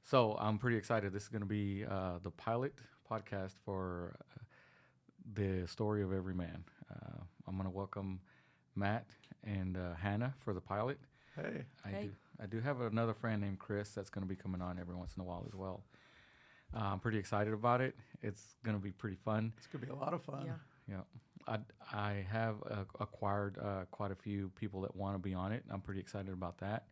So I'm pretty excited. This is going to be the pilot podcast for the story of Everyman. I'm going to welcome Matt and Hannah for the pilot. Hey. Hey. I do have another friend named Chris that's going to be coming on every once in a while as well. I'm pretty excited about it. It's going to be pretty fun. It's going to be a lot of fun. Yeah. Yeah, I have acquired quite a few people that want to be on it. I'm pretty excited about that.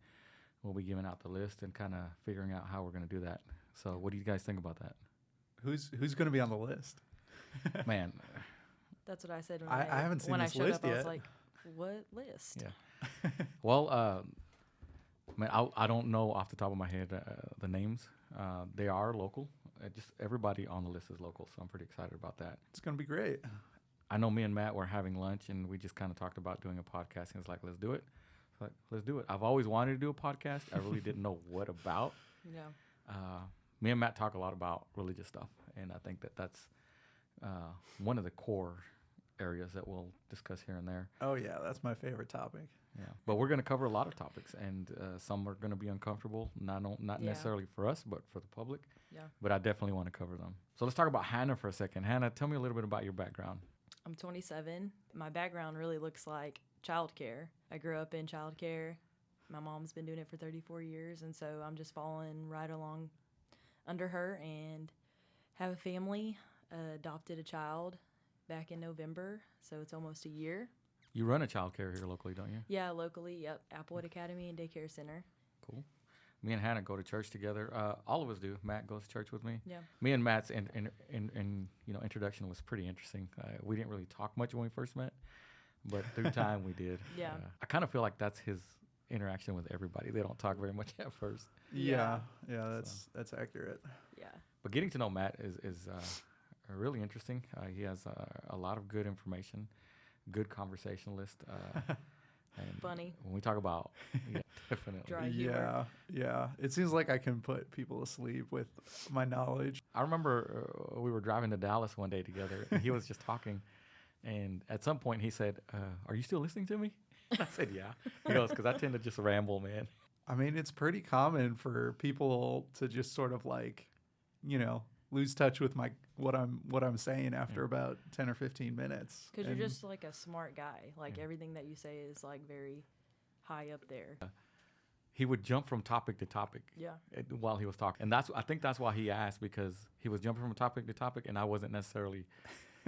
We'll be giving out the list and kind of figuring out how we're going to do that. So, what do you guys think about that? Who's going to be on the list? Man, That's what I said when I haven't seen when this I showed list up. I yet. was like, "What list?" yeah. Well, man, I don't know off the top of my head the names. They are local. Just everybody on the list is local, so I'm pretty excited about that. It's going to be great. I know me and Matt were having lunch, and we just kind of talked about doing a podcast, and it's like, let's do it. It's like, let's do it. I've always wanted to do a podcast. I really didn't know what about. Yeah. Me and Matt talk a lot about religious stuff, and I think that's one of the core areas that we'll discuss here and there. Oh, yeah. That's my favorite topic. Yeah, but we're going to cover a lot of topics, and some are going to be uncomfortable, not Yeah. necessarily for us, but for the public. Yeah. But I definitely want to cover them. So let's talk about Hannah for a second. Hannah, tell me a little bit about your background. I'm 27. My background really looks like childcare. I grew up in childcare. My mom's been doing it for 34 years, and so I'm just following right along under her and have a family. Adopted a child back in November, so it's almost a year. You run a child care here locally, don't you? Yeah, locally, yep. Applewood Academy and Daycare Center. Cool. Me and Hannah go to church together. All of us do. Matt goes to church with me. Yeah. Me and Matt's introduction was pretty interesting. We didn't really talk much when we first met, but through time we did. Yeah. I kind of feel like that's his interaction with everybody. They don't talk very much at first. Yeah. Yeah, that's accurate. Yeah. But getting to know Matt is really interesting. He has a lot of good information, good conversationalist. And Funny. when we talk about, yeah, definitely. Dry humor. Yeah. It seems like I can put people to sleep with my knowledge. I remember we were driving to Dallas one day together, and he was just talking. And at some point, he said, "Are you still listening to me?" I said, "Yeah." He goes, "Because I tend to just ramble, man." I mean, it's pretty common for people to just sort of like, lose touch with what I'm saying after about 10 or 15 minutes. Because you're And just like a smart guy. Like everything that you say is like very high up there. He would jump from topic to topic Yeah. while he was talking. And I think that's why he asked, because he was jumping from topic to topic, and I wasn't necessarily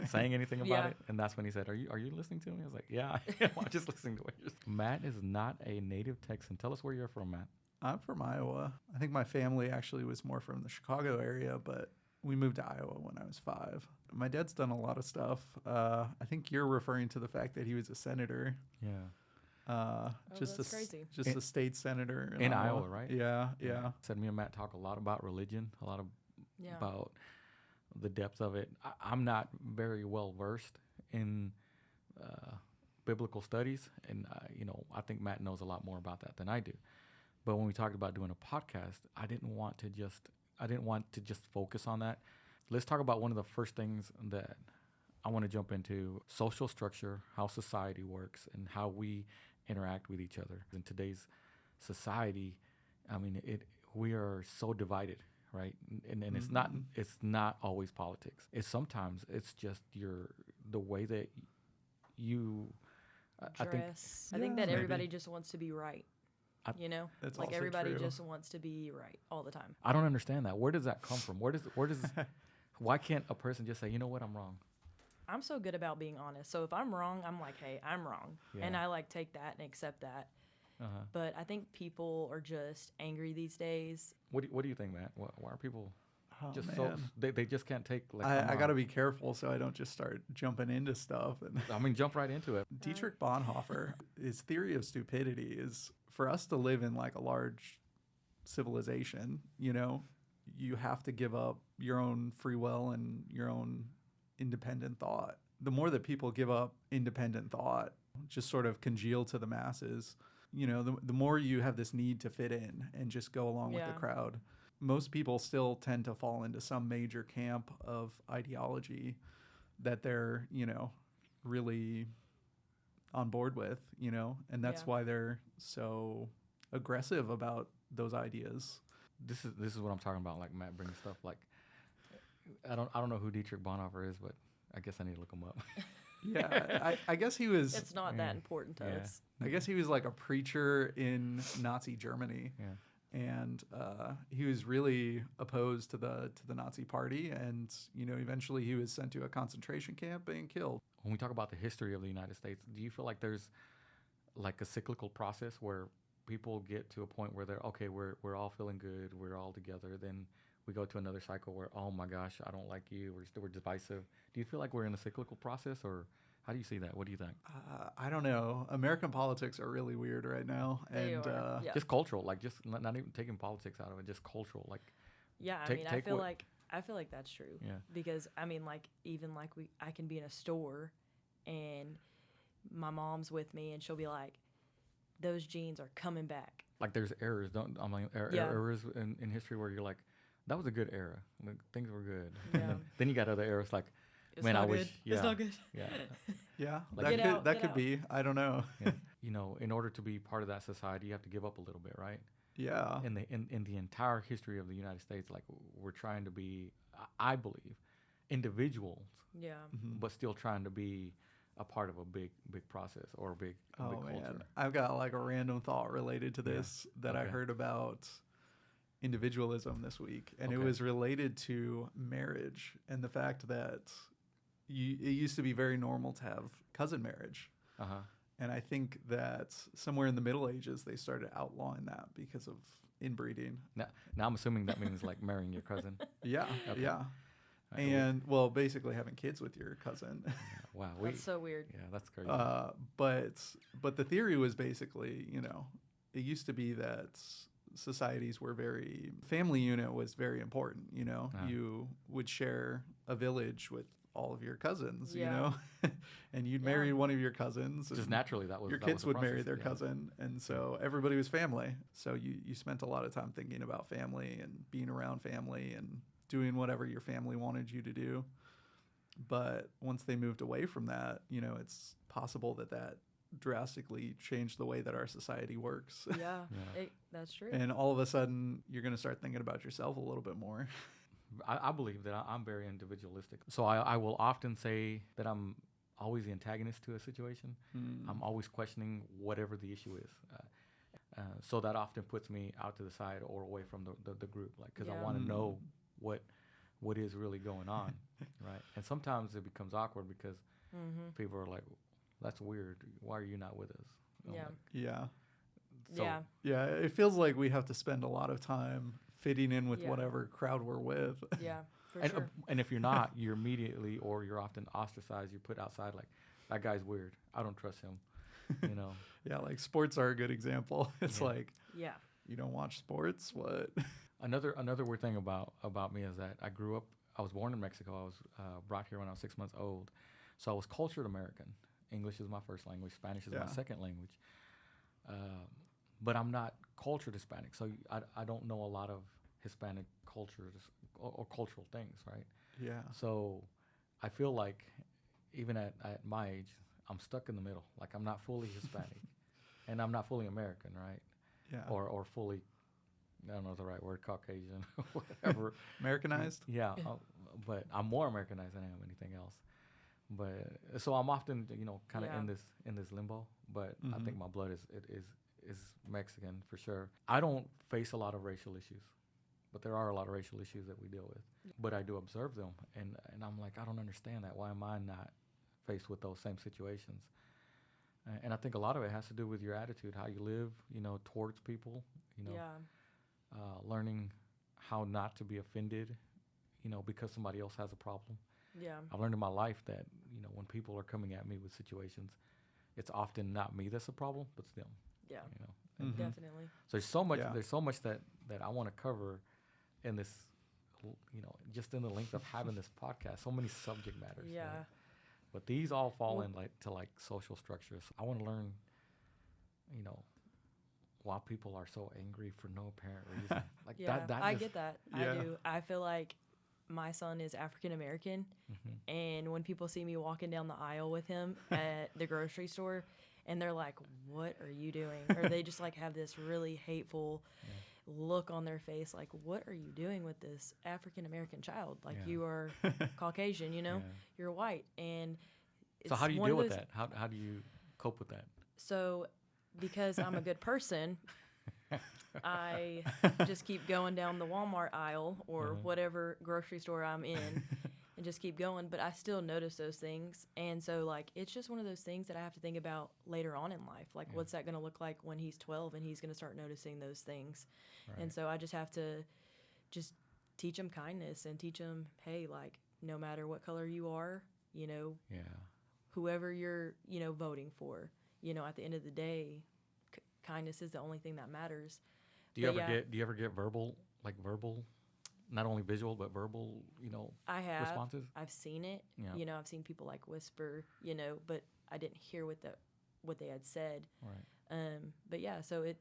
saying anything about Yeah. it. And that's when he said, are you listening to me? I was like, yeah, I'm just listening to what you're saying. Matt is not a native Texan. Tell us where you're from, Matt. I'm from Iowa. I think my family actually was more from the Chicago area, but we moved to Iowa when I was 5. My dad's done a lot of stuff. I think you're referring to the fact that he was a senator. Yeah. Just that's crazy. a state senator In Iowa, right? Yeah. Said me and Matt talk a lot about religion, a lot Yeah. about the depth of it. I'm not very well versed in biblical studies, and I think Matt knows a lot more about that than I do. But when we talked about doing a podcast, I didn't want to just focus on that. Let's talk about one of the first things that I want to jump into: social structure, how society works, and how we interact with each other. In today's society, I mean, we are so divided, right? And it's not always politics. It's just the way that you Dress. I Yeah, think that maybe. everybody just wants to be right. That's Like also everybody true. just wants to be right all the time. I don't understand that. Where does that come from? Why can't a person just say, you know what, I'm wrong? I'm so good about being honest. So if I'm wrong, I'm like, hey, I'm wrong. Yeah. And I like take that and accept that. Uh-huh. But I think people are just angry these days. What do you think, Matt? Why are people Oh, just man. they just can't take, like, I got to be careful so I don't just start jumping into stuff. And I mean, jump right into it. Dietrich Bonhoeffer, his theory of stupidity is for us to live in like a large civilization, you have to give up your own free will and your own independent thought. The more that people give up independent thought, just sort of congeal to the masses, the more you have this need to fit in and just go along with the Yeah. crowd. Most people still tend to fall into some major camp of ideology that they're, really on board with, and that's Yeah. why they're so aggressive about those ideas. this is what I'm talking about. Like Matt brings stuff like I don't know who Dietrich Bonhoeffer is, but I guess I need to look him up. Yeah, I guess he was. It's not that important to Yeah. us. I guess he was like a preacher in Nazi Germany, Yeah. and he was really opposed to the Nazi Party, and eventually he was sent to a concentration camp and killed. When we talk about the history of the United States, do you feel like there's like a cyclical process where people get to a point where they're okay, we're all feeling good, we're all together, then we go to another cycle where, oh my gosh, I don't like you, we're divisive. Do you feel like we're in a cyclical process, or how do you see that? What do you think? I don't know. American politics are really weird right now, They and are, yeah. Just cultural, like just not even taking politics out of it, just cultural, like Yeah, I Take- mean, take what- I feel like that's true. Yeah. Because I mean, like even like I can be in a store, and my mom's with me, and she'll be like, "Those jeans are coming back." like there's errors, don't I mean Yeah. errors in history where you're like, that was a good era, like, things were good. Yeah. Then you got other eras like, It's man, not I good. wish, yeah, It's not good. yeah. yeah, Like- that Get could out. be. I don't know. Yeah. In order to be part of that society, you have to give up a little bit, right? Yeah, In the entire history of the United States, like we're trying to be, I believe, individuals, Yeah. Mhm. but still trying to be a part of a big process or a big Oh big man, culture. I've got like a random thought related to Yeah. this that I Okay. heard about individualism this week, and it Okay. was related to marriage and the fact that it used to be very normal to have cousin marriage, Uh huh. and I think that somewhere in the Middle Ages they started outlawing that because of inbreeding. Now I'm assuming that means like marrying your cousin. Yeah, Okay. yeah, Right, and well, basically having kids with your cousin. wow, That's so weird. yeah, that's crazy. But the theory was basically, it used to be that societies were family unit was very important. Uh-huh. You would share a village with all of your cousins, Yeah. and you'd Yeah. marry one of your cousins. Just and naturally, that was your that was kids the would marry process, their yeah. cousin, and so everybody was family. So you spent a lot of time thinking about family and being around family and doing whatever your family wanted you to do. But once they moved away from that, it's possible that drastically changed the way that our society works. Yeah. Yeah. That's true. And all of a sudden, you're going to start thinking about yourself a little bit more. I believe that I'm very individualistic. So I will often say that I'm always the antagonist to a situation. I'm always questioning whatever the issue is. So that often puts me out to the side or away from the group, like because I Yeah. want to know what is really going on, right? And sometimes it becomes awkward because Mm-hmm. people are like, "That's weird. Why are you not with us?" And I'm Yeah. like, Yeah. so, Yeah. Yeah. It feels like we have to spend a lot of time fitting in with Yeah. whatever crowd we're with. Yeah. For And, sure. and if you're not, you're immediately or you're often ostracized. You're put outside like, that guy's weird. I don't trust him. You know. Yeah. Like sports are a good example. It's Yeah. like, Yeah. you don't watch sports? What? Another weird thing about me is that I was born in Mexico. I was brought here when I was 6 months old. So I was cultured American. English is my first language. Spanish is my Yeah. second language. But I'm not cultured Hispanic. So I don't know a lot of Hispanic cultures or cultural things, right? Yeah. So I feel like even at my age, I'm stuck in the middle. Like I'm not fully Hispanic and I'm not fully American, right? Yeah. Or fully, I don't know the right word, Caucasian, whatever. Americanized? Yeah, but I'm more Americanized than I am anything else. But so I'm often, kind of Yeah. in this limbo. But I Mhm. think my blood is Mexican for sure. I don't face a lot of racial issues, but there are a lot of racial issues that we deal with. But I do observe them, and I'm like, I don't understand that. Why am I not faced with those same situations? And I think a lot of it has to do with your attitude, how you live, towards people. Yeah. Learning how not to be offended, because somebody else has a problem. Yeah. I've learned in my life that, when people are coming at me with situations, it's often not me that's a problem, but it's them. Yeah. Mhm. Definitely. So there's so much. Yeah. There's so much that I want to cover in this, just in the length of having this podcast. So many subject matters. Yeah. right? But these all fall Well- in to social structures. I want to learn, why people are so angry for no apparent reason. Like Yeah. that I just- get that. Yeah. I do. I feel like my son is African American, Mhm. and when people see me walking down the aisle with him at the grocery store, and they're like, "What are you doing?" or they just like have this really hateful look on their face like, what are you doing with this African American child? Like, Yeah. you are Caucasian, you know, Yeah. you're white. And So how do you one deal of with those- that? How do you cope with that? So, because I'm a good person, I just keep going down the Walmart aisle or whatever grocery store I'm in and just keep going. But I still notice those things. And so, like, it's just one of those things that I have to think about later on in life. Like, what's that going to look like when he's 12 and he's going to start noticing those things? Right. And so I just have to just teach him kindness and teach him, hey, like, no matter what color you are, you know, Yeah. whoever you're, you know, voting for, you know, at the end of the day, kindness is the only thing that matters. Do you But ever yeah. get verbal, not only visual but verbal, I have. responses? I've seen it. Yeah. You know, I've seen people like whisper, you know, but I didn't hear what they had said. Right. But yeah, so it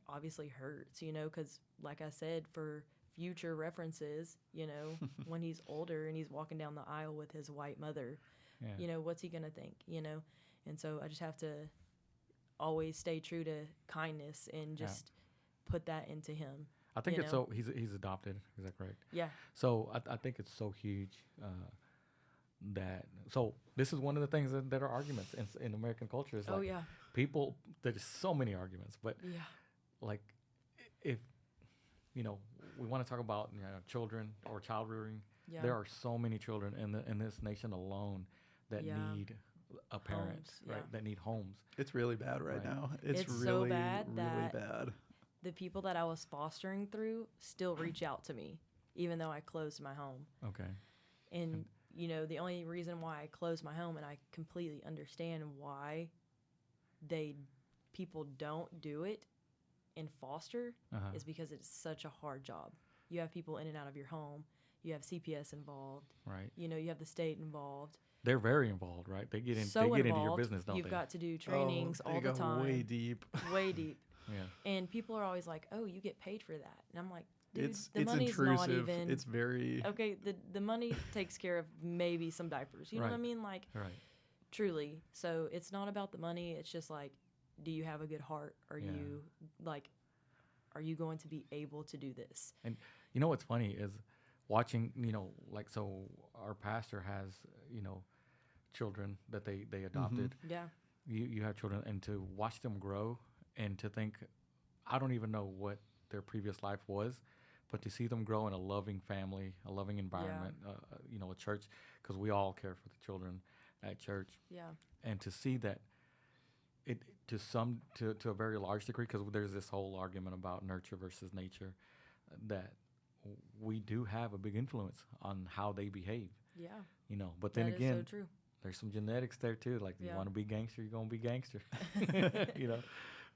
obviously hurts, you know, because like I said, for future references, you know, when he's older and he's walking down the aisle with his white mother, Yeah. you know, what's he going to think, you know? And so I just have to always stay true to kindness and just put that into him. I think you it's know? so he's adopted. Is that correct? Yeah. So I think it's so huge that this is one of the things that are arguments in American culture. Is Oh, like yeah. people. There's so many arguments, but Yeah. like if we want to talk about children or child rearing, Yeah. there are so many children in this nation alone that Yeah. need a parent, Homes, right? yeah. That need homes. It's really bad right Right. now. It's It's so really, bad really that- bad. The people that I was fostering through still reach out to me, even though I closed my home. Okay. And, you know, the only reason why I closed my home, and I completely understand why people don't do it in foster, Uh-huh. is because it's such a hard job. You have people in and out of your home. You have CPS involved. Right. You know, you have the state involved. They're very involved, right? They get in. So they get involved. into your business, don't You've they? got to do trainings They all the go time. way deep. Way deep. Yeah. And people are always like, "Oh, you get paid for that." And I'm like, "Dude, It's the money's intrusive. not even It's very okay. The money takes care of maybe some diapers. You know what I Right. mean? Like, Right. truly. So it's not about the money. It's just like, do you have a good heart? Are Yeah. you going to be able to do this? And you know what's funny is watching, so our pastor has, children that they adopted. Yeah. You have children, and to watch them grow and to think, I don't even know what their previous life was, but to see them grow in a loving family, a loving environment, a church, because we all care for the children at church, Yeah. and to see that it to a very large degree, because there's this whole argument about nurture versus nature, that we do have a big influence on how they behave, Yeah. But then That is again, so true. there's some genetics there too. Like, you Yeah. want to be gangster, you're gonna be gangster.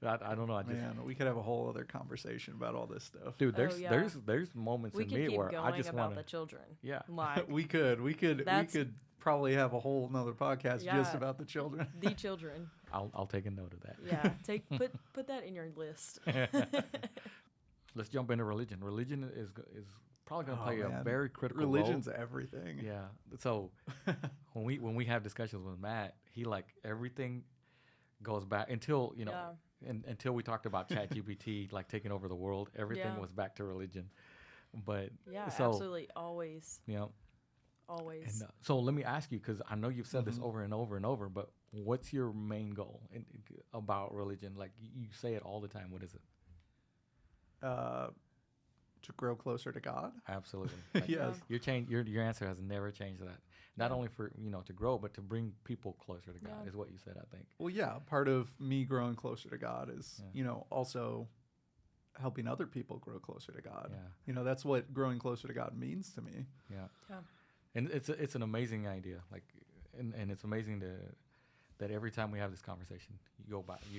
I don't know. I just, man. We could have a whole other conversation about all this stuff. dude, yeah. there's moments We in could me keep where I going just about want the to, children. yeah, Like we could That's- probably have a whole nother podcast just Yeah. about the children. the children. I'll take a note of that. Yeah. Put that in your list. Let's jump into religion. Religion is probably going to play a man. very critical Religion's role. everything. Yeah. So when we have discussions with Matt, he everything goes back until until we talked about ChatGPT taking over the world. Everything Yeah. was back to religion. But Yeah, so, absolutely. Always. Always. And so let me ask you, because I know you've said this Mhm. over and over and over, but what's your main goal about religion? Like, you say it all the time. What is it? To grow closer to God. Absolutely. Yes. Your answer has never changed that. Not Yeah. only for to grow, but to bring people closer to God Yeah. is what you said, I think. Well, yeah, part of me growing closer to God is, Yeah. Also helping other people grow closer to God. Yeah. That's what growing closer to God means to me. Yeah. Yeah. And it's an amazing idea. And it's amazing that every time we have this conversation, you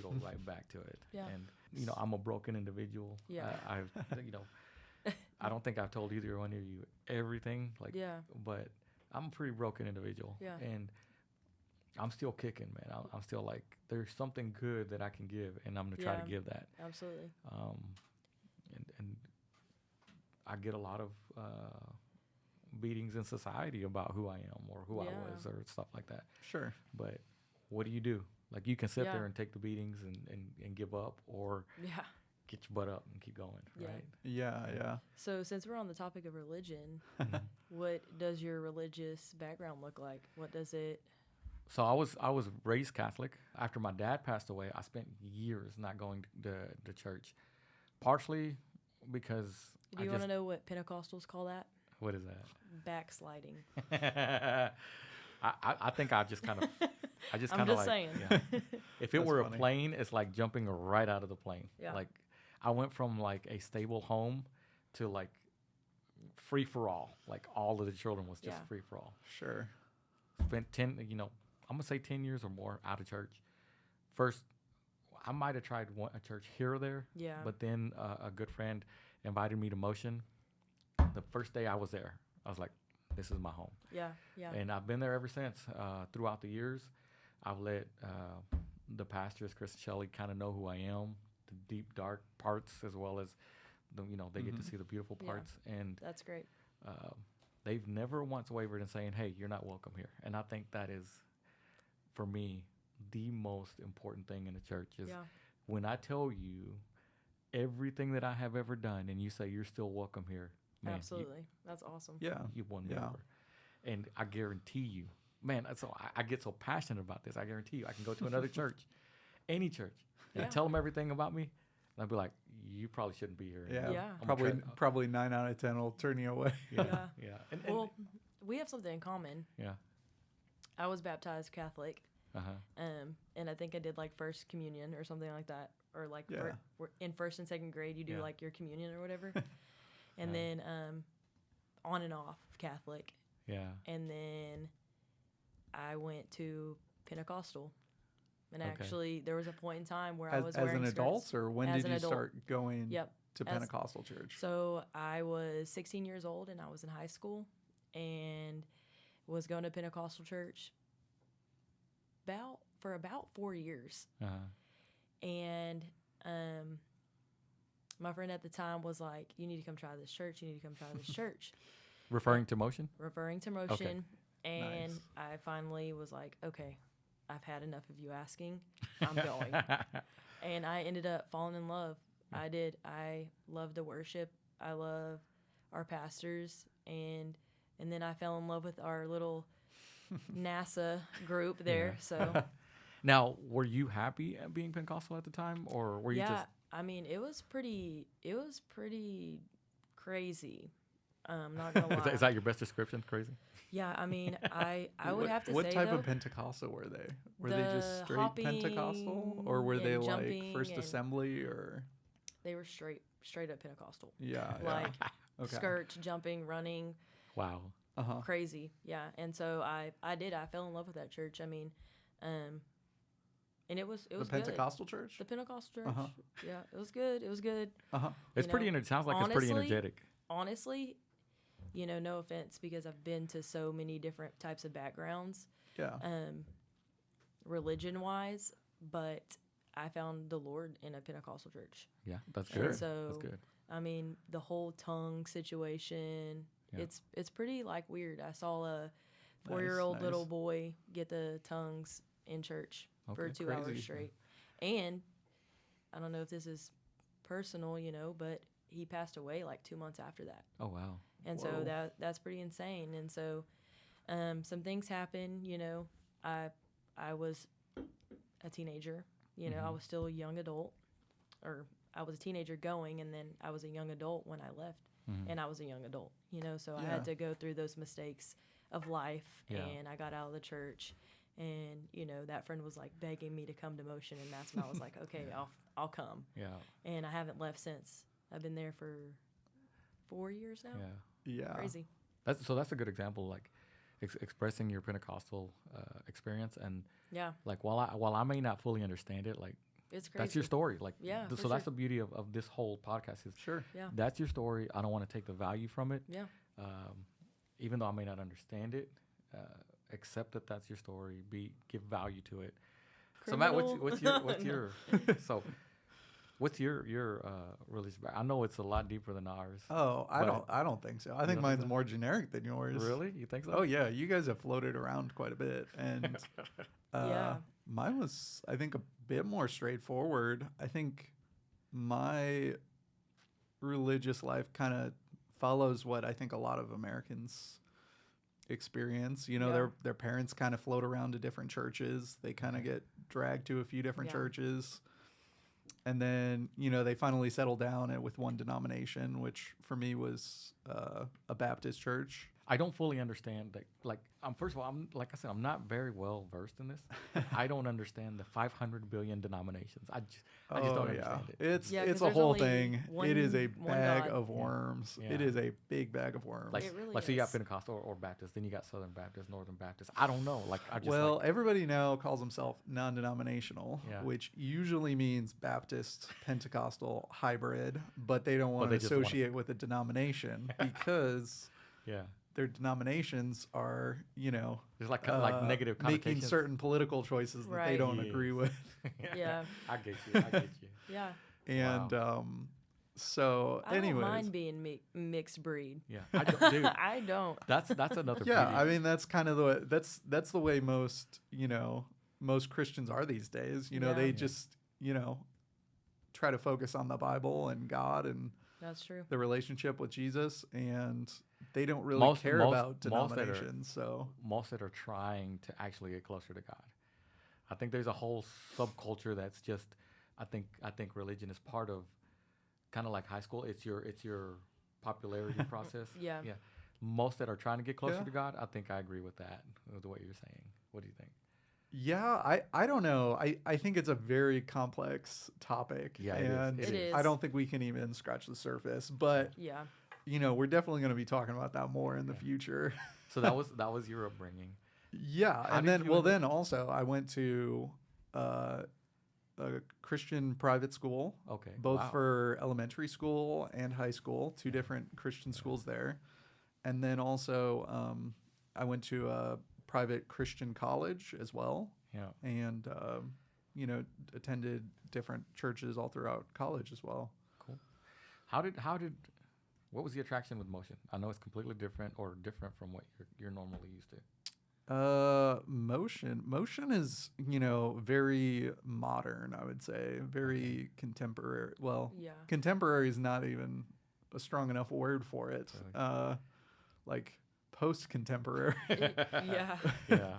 go right back to it. Yeah. And I'm a broken individual. Yeah. I've I don't think I've told either one of you everything. Yeah. But I'm a pretty broken individual. Yeah. And I'm still kicking, man. I'm still there's something good that I can give, and I'm gonna try to Yeah. give that. Absolutely. And I get a lot of beatings in society about who I am or who I Yeah. was or stuff like that. Sure. But what do? You can sit Yeah. there and take the beatings and give up, or Yeah. get your butt up and keep going, Yeah. right? Yeah. So since we're on the topic of religion, Mhm. what does your religious background look like? What does it? So I was raised Catholic. After my dad passed away, I spent years not going to church, partially because Do you want to know what Pentecostals call that? what is that? Backsliding. I think I just kind of I just I'm kind of just like saying. yeah. If it That's were funny. a plane, it's like jumping right out of the plane. Yeah. Like I went from like a stable home to like free for all. Like all of the children was just Yeah. free for all. Sure. Spent 10, I'm gonna say 10 years or more out of church. First, I might have tried a church here or there, Yeah. but then a good friend invited me to Motion. The first day I was there, I was like, "This is my home," Yeah. Yeah. and I've been there ever since. Throughout the years, I've let the pastors, Chris and Shelley, kind of know who I am, the deep, dark parts, as well as they get to Mhm. see the beautiful Yeah. parts, and That's great. they've never once wavered in saying, "Hey, you're not welcome here." And I think that is, for me, the most important thing in the church is Yeah. when I tell you everything that I have ever done, and you say you're still welcome here. Man, Absolutely. That's awesome. Yeah. you won me Yeah. over. And I guarantee you, man, I get so passionate about this. I guarantee you, I can go to another church, any church, and Yeah. tell them everything about me. And I'll be like, you probably shouldn't be here. Yeah. anymore. Yeah. I'm Probably gonna try- probably 9 out of 10 will turn you away. Yeah. Yeah. And, Well, we have something in common. yeah. I was baptized Catholic, Uh-huh. and I think I did like first communion or something like that, or like Yeah. in first and second grade you do Yeah. like your communion or whatever, and Yeah. then on and off Catholic, Yeah. and then I went to Pentecostal, and Okay. actually there was a point in time where I was As wearing an adult, skirts. or when As did an you adult. start going Yep. to As- Pentecostal church? So I was 16 years old and I was in high school and was going to Pentecostal church for about 4 years. Uh-huh. And my friend at the time was like, "You need to come try this church. You need to come try this church," Referring to Motion? referring to Motion. And Nice. I finally was like, "Okay, I've had enough of you asking. I'm going." And I ended up falling in love. I did. I love the worship. I love our pastors, and then I fell in love with our little NASA group there. Yeah. So Now, were you happy at being Pentecostal at the time, or were you yeah, just I mean, it was pretty crazy. Not gonna lie. is that your best description? Crazy? Yeah, I mean, I would have to what say type though, of Pentecostal were they? Were they just The straight Pentecostal, or were hopping they and like jumping First and- Assembly, or they were straight up Pentecostal. yeah, Like okay, skirts, jumping, running, Wow. crazy. Yeah. And so I fell in love with that church. I mean, and it was the good. Pentecostal church. The Pentecostal church. Uh-huh. Yeah, it was good. It was good. It's You pretty. know, It sounds like it's pretty honestly- energetic. Honestly, no offense, because I've been to so many different types of backgrounds, Yeah, religion wise, but I found the Lord in a Pentecostal church. Yeah, that's And good. so, That's good. I mean, the whole tongue situation, Yeah. it's pretty like weird. I saw a 4-year-old nice. little boy get the tongues in church for Okay. 2 hours Crazy. straight. And I don't know if this is personal, but he passed away like 2 months after that. Oh wow. And Whoa. so that's pretty insane. And so some things happen, I was a teenager, I was still a young adult, or I was a teenager going, and then I was a young adult when I left, and I was a young adult, so I Yeah. had to go through those mistakes of life, Yeah. and I got out of the church, and, that friend was like begging me to come to Motion, and that's when I was like, okay, I'll come. Yeah. And I haven't left since. I've been there for 4 years now. Yeah. yeah, Crazy. That's a good example, like expressing your Pentecostal experience, and Yeah, like while I may not fully understand it, like it's crazy. that's your story. Like Yeah, for so that's sure. the beauty of this whole podcast is sure, Yeah, that's your story. I don't want to take the value from it. yeah, Even though I may not understand it, accept that that's your story. Give value to it. So Matt, what's your so what's your religious background? I know it's a lot deeper than ours. Oh, But- I don't think so. I don't think think mine's so? more generic than yours. Really? You think so? Oh yeah, you guys have floated around quite a bit, and Yeah. mine was, I think, a bit more straightforward. I think my religious life kind of follows what I think a lot of Americans experience. You know, Yeah. their parents kind of float around to different churches. They kind of get dragged to a few different Yeah. churches. And then, you know, they finally settle down with one denomination, which for me was a Baptist church. I don't fully understand that. Like, first of all, like I said, I'm not very well versed in this. I don't understand the 500 billion denominations. I just don't understand it. It's Yeah, 'cause it's a there's whole only thing. It is a one bag God. of worms. Yeah. It is a big bag of worms. Like, It really like so you got is. Pentecostal or Baptist, then you got Southern Baptist, Northern Baptist. I don't know. Like, I just well, like, everybody now calls himself non-denominational, Yeah. which usually means Baptist, Pentecostal, hybrid, but they don't want they to just wanna- associate with a denomination because yeah, their denominations are, you know, there's like negative making connotations. certain political choices that they Right. don't agree with. Yeah. I get you. I get you. Yeah. And so, I don't anyways, mind being mixed breed. Yeah, I don't, dude. I don't. That's another. yeah, beauty. I mean that's kind of that's the way most, you know, most Christians are these days. You know, Yeah. they Yeah. just, you know, try to focus on the Bible and God and That's true. the relationship with Jesus, and they don't really Most- care most- about most that are- denominations. So most that are trying to actually get closer to God. I think there's a whole subculture that's just. I think religion is part of, kind of like high school. It's your popularity process. Yeah. Yeah. Most that are trying to get closer Yeah. to God. I think I agree with that. With what you're saying. What do you think? yeah, I don't know. I think it's a very complex topic, Yeah, it is. and It is. I don't think we can even scratch the surface. But Yeah. you know, we're definitely going to be talking about that more in the Yeah. future. So that was your upbringing. Yeah, How and did then you well, end up- then also I went to a Christian private school, Okay. both wow. for elementary school and high school, two different Christian schools there, and then also I went to a private Christian college as well, Yeah. and you know, attended different churches all throughout college as well. Cool. What was the attraction with motion? I know it's completely different from what you're normally used to. Motion is, you know, very modern, I would say, very contemporary. Well, Yeah. contemporary is not even a strong enough word for it. Really? Like post-contemporary. Yeah. Yeah.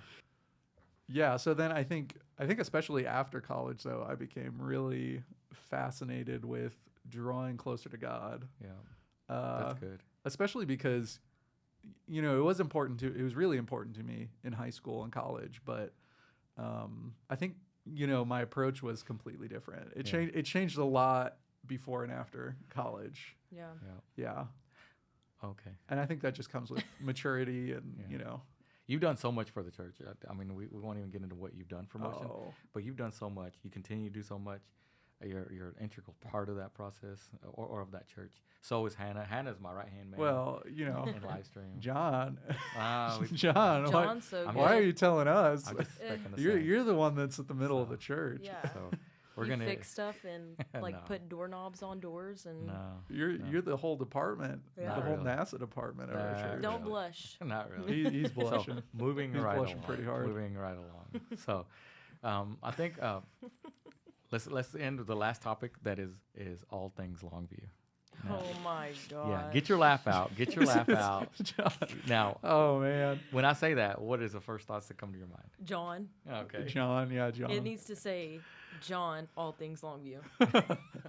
Yeah, so then I think especially after college though, I became really fascinated with drawing closer to God. Yeah. Uh That's good. especially because, you know, it was really important to me in high school and college, but I think, you know, my approach was completely different. It changed a lot before and after college. Yeah. Yeah. Yeah. Okay. And I think that just comes with maturity and, Yeah. you know. You've done so much for the church. I mean, we won't even get into what you've done for motion, Oh. but you've done so much. You continue to do so much. You're an integral part of that process or of that church. So is Hannah. Hannah's my right hand man. Well, you know, in live stream. John. We- John, John's so I'm good. why are you telling us? I'm just expecting the You're same. you're the one that's at the middle of So, the church. Yeah. So we're you gonna fix stuff and like No. put doorknobs on doors and no, You're the whole department, Yeah. the whole Not really. NASA department of our Nah, church. don't really. blush. not really. He's blushing. So moving He's right blushing along. pretty hard. Moving right along. So, I think let's end with the last topic that is All Things Longview. Now- Oh my god. Yeah, get your laugh out. Get your laugh out. John. Now, Oh man, when I say that, what is the first thoughts that come to your mind? John. Okay. John. Yeah, John. It needs to say John, All Things Longview.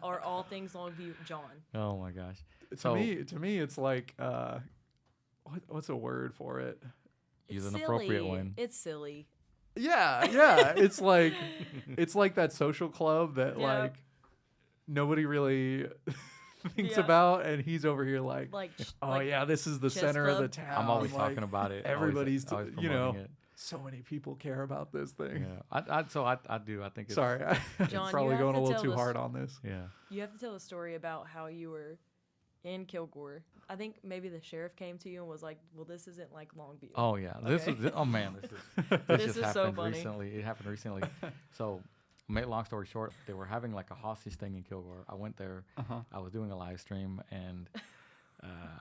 Or All Things Longview, John. Oh my gosh. to So me, it's like what's a word for it? use It's an appropriate silly. one. It's silly. Yeah. It's like that social club that Yeah. like nobody really thinks Yeah. about, and he's over here like, Like, oh like yeah, this is the chess center of the club. town. I'm always like, talking about it. everybody's always you know, promoting it. so many people care about this thing. Yeah. I do. I think it's Sorry, I'm John, you probably have going a to little tell too us- hard on this. Yeah. you have to tell a story about how you were in Kilgore. I think maybe the sheriff came to you and was like, "Well, this isn't like Longview." Oh yeah. This Okay. is oh man, this This just is so happened funny. recently. It happened recently. So, make long story short, they were having like a hostage thing in Kilgore. I went there. Uh-huh. I was doing a live stream and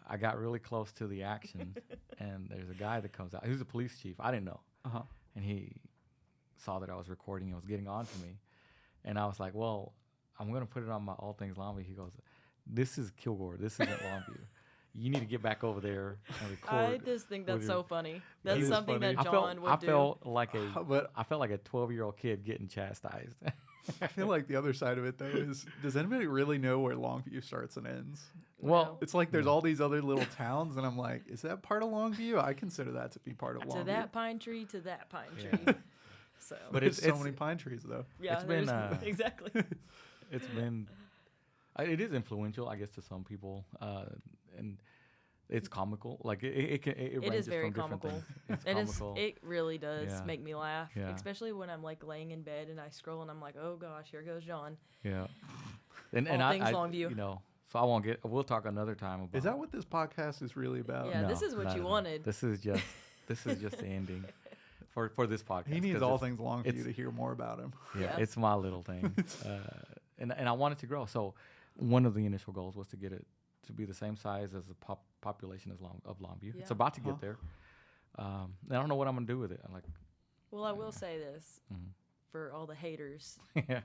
I got really close to the action. And there's a guy that comes out. He was a police chief. I didn't know. Uh-huh. And he saw that I was recording and was getting on to me. And I was like, well, I'm gonna put it on my All Things Longview. He goes, "This is Kilgore. This isn't Longview. You need to get back over there and record." I just think that's with so your-" funny. That That's is something funny. that John would I do. felt like But I felt like a 12-year-old kid getting chastised. I feel like the other side of it though is, does anybody really know where Longview starts and ends? Well, It's like there's all these other little towns, and I'm like, is that part of Longview? I consider that to be part of Longview. To that pine tree, to that pine Yeah. tree. So, But There's so it's- many pine trees though. yeah, it's been, there's- exactly. it's been it is influential, I guess, to some people, and it's comical. Like it It ranges is very from different comical. things. It's It is. comical. It really does Yeah. make me laugh, Yeah. especially when I'm like laying in bed and I scroll and I'm like, oh gosh, here goes John. Yeah. And All things I Longview. you know, so I won't get. We'll talk another time about. Is that what this podcast is really about? Yeah, this is what not you at all. wanted. This is just the ending for this podcast. He needs 'cause all it's- things Longview it's- to hear more about him. Yeah, Yeah. it's my little thing, and I want it to grow. So one of the initial goals was to get it to be the same size as the population of Longview. Yeah. It's about to Huh. get there. And I don't know what I'm gonna do with it. I'm like, Well, I will say this Mhm. for all the haters. yeah,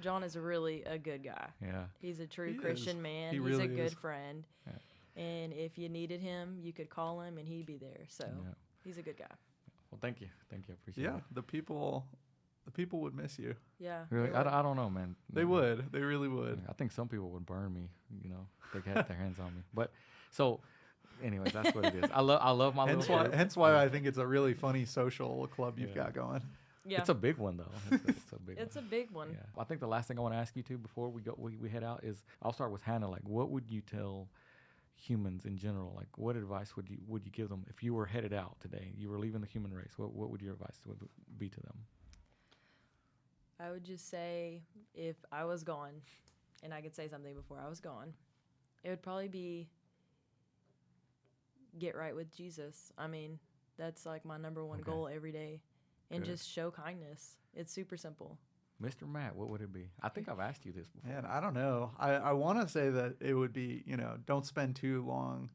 John is really a good guy. yeah, He's a true He is. Christian man. He He's really a good is. friend. Yeah. And if you needed him, you could call him and he'd be there. So yeah. he's a good guy. Well, thank you, I appreciate Yeah, it. the people would miss you. Yeah. Really, they would. I don't know, man. They would. They really would. I think some people would burn me. You know, they had their hands on me. But so, anyways, that's what it is. I love my Hence little why, group. hence why I think it's a really funny social club you've Yeah. got going. Yeah. It's a big one though. It's a big It's one. a big one. Yeah. I think the last thing I want to ask you too before we head out is I'll start with Hannah. Like, what would you tell humans in general? Like, what advice would you give them if you were headed out today? You were leaving the human race. What would your advice be to them? I would just say if I was gone and I could say something before I was gone, it would probably be get right with Jesus. I mean, that's like my number one Okay. goal every day. And Good. just show kindness. It's super simple. Mr. Matt, what would it be? I think I've asked you this before. Man, I don't know. I want to say that it would be, don't spend too long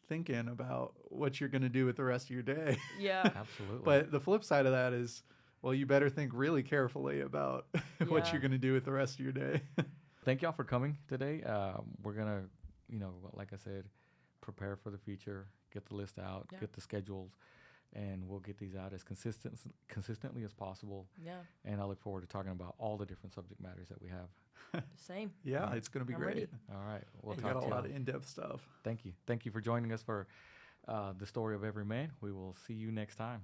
thinking about what you're going to do with the rest of your day. Yeah. Absolutely. But the flip side of that is, well, you better think really carefully about what Yeah. you're going to do with the rest of your day. Thank y'all for coming today. We're gonna, like I said, prepare for the future, get the list out, Yeah. get the schedules, and we'll get these out as consistently as possible. Yeah. And I look forward to talking about all the different subject matters that we have. Same. Yeah, it's going to be I'm great. ready. All right, we'll We talk got a to lot y'all. of in-depth stuff. Thank you for joining us for the story of Everyman. We will see you next time.